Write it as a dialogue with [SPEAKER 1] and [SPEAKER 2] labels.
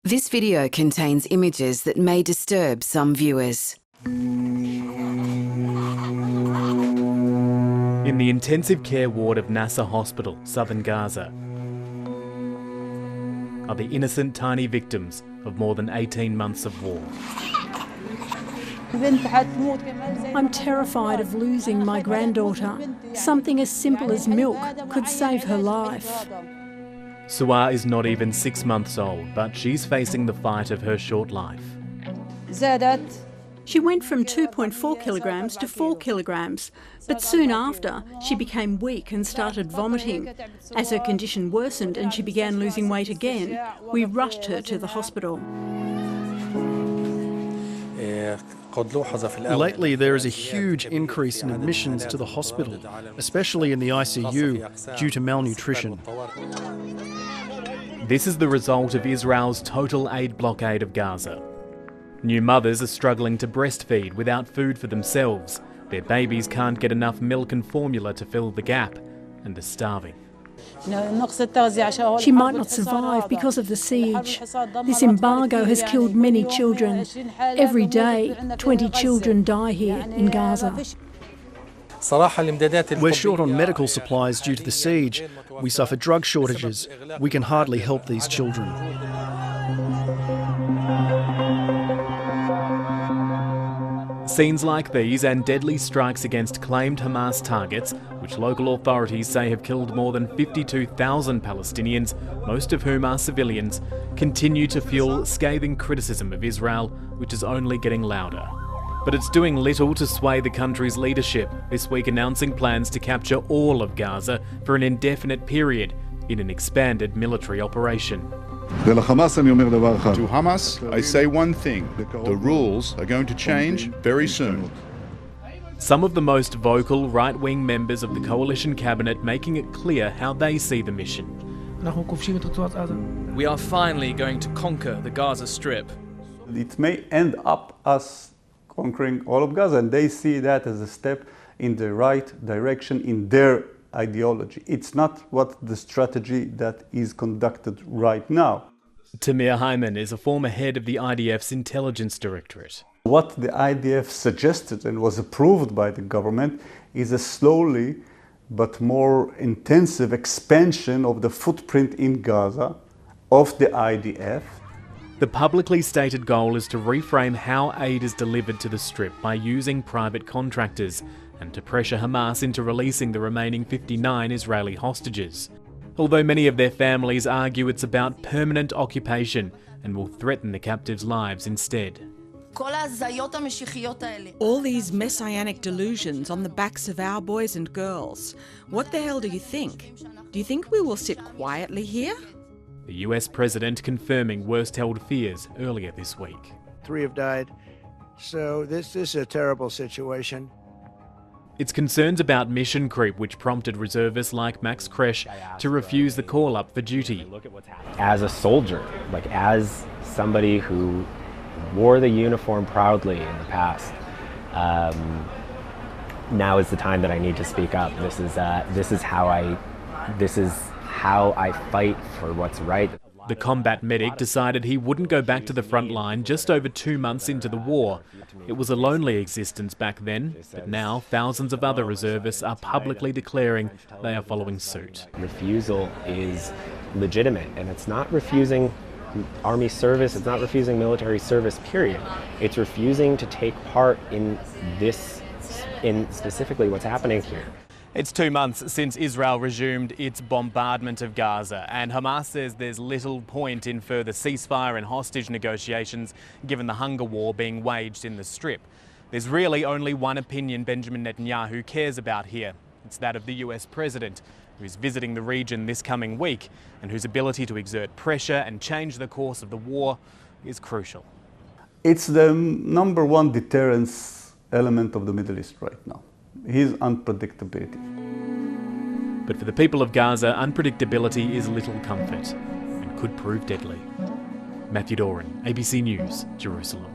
[SPEAKER 1] This video contains images that may disturb some viewers.
[SPEAKER 2] In the intensive care ward of Nasser Hospital, southern Gaza, are the innocent tiny victims of more than 18 months of war.
[SPEAKER 3] I'm terrified of losing my granddaughter. Something as simple as milk could save her life.
[SPEAKER 2] Suwa is not even 6 months old, but she's facing the fight of her short life.
[SPEAKER 3] She went from 2.4 kilograms to 4 kilograms, but soon after she became weak and started vomiting. As her condition worsened and she began losing weight again, we rushed her to the hospital.
[SPEAKER 4] Lately, there is a huge increase in admissions to the hospital, especially in the ICU, due to malnutrition.
[SPEAKER 2] This is the result of Israel's total aid blockade of Gaza. New mothers are struggling to breastfeed without food for themselves. Their babies can't get enough milk and formula to fill the gap, and they're starving.
[SPEAKER 3] She might not survive because of the siege. This embargo has killed many children. Every day, 20 children die here in Gaza.
[SPEAKER 4] We're short on medical supplies due to the siege. We suffer drug shortages. We can hardly help these children.
[SPEAKER 2] Scenes like these and deadly strikes against claimed Hamas targets, which local authorities say have killed more than 52,000 Palestinians, most of whom are civilians, continue to fuel scathing criticism of Israel, which is only getting louder. But it's doing little to sway the country's leadership, this week announcing plans to capture all of Gaza for an indefinite period in an expanded military operation.
[SPEAKER 5] To Hamas, I say one thing: the rules are going to change very soon.
[SPEAKER 2] Some of the most vocal right-wing members of the coalition cabinet making it clear how they see the mission.
[SPEAKER 6] We are finally going to conquer the Gaza Strip.
[SPEAKER 7] It may end up us conquering all of Gaza, and they see that as a step in the right direction in their ideology. It's not what the strategy that is conducted right now.
[SPEAKER 2] Tamir Hyman is a former head of the IDF's intelligence directorate.
[SPEAKER 7] What the IDF suggested and was approved by the government is a slowly but more intensive expansion of the footprint in Gaza of the IDF.
[SPEAKER 2] The publicly stated goal is to reframe how aid is delivered to the Strip by using private contractors and to pressure Hamas into releasing the remaining 59 Israeli hostages. Although many of their families argue it's about permanent occupation and will threaten the captives' lives instead.
[SPEAKER 8] All these messianic delusions on the backs of our boys and girls. What the hell do you think? Do you think we will sit quietly here?
[SPEAKER 2] The US president confirming worst-held fears earlier this week.
[SPEAKER 9] 3 have died, so this is a terrible situation.
[SPEAKER 2] It's concerns about mission creep which prompted reservists like Max Kresh to refuse the call-up for duty.
[SPEAKER 10] As a soldier, as somebody who wore the uniform proudly in the past, now is the time that I need to speak up. This is how I fight for what's right.
[SPEAKER 2] The combat medic decided he wouldn't go back to the front line just over 2 months into the war. It was a lonely existence back then, but now thousands of other reservists are publicly declaring they are following suit.
[SPEAKER 10] Refusal is legitimate, and it's not refusing army service, it's not refusing military service, period. It's refusing to take part in specifically what's happening here.
[SPEAKER 2] It's 2 months since Israel resumed its bombardment of Gaza, and Hamas says there's little point in further ceasefire and hostage negotiations given the hunger war being waged in the Strip. There's really only one opinion Benjamin Netanyahu cares about here. It's that of the US president, who's visiting the region this coming week and whose ability to exert pressure and change the course of the war is crucial.
[SPEAKER 7] It's the number one deterrence element of the Middle East right now. His unpredictability.
[SPEAKER 2] But for the people of Gaza, unpredictability is little comfort and could prove deadly. Matthew Doran, ABC News, Jerusalem.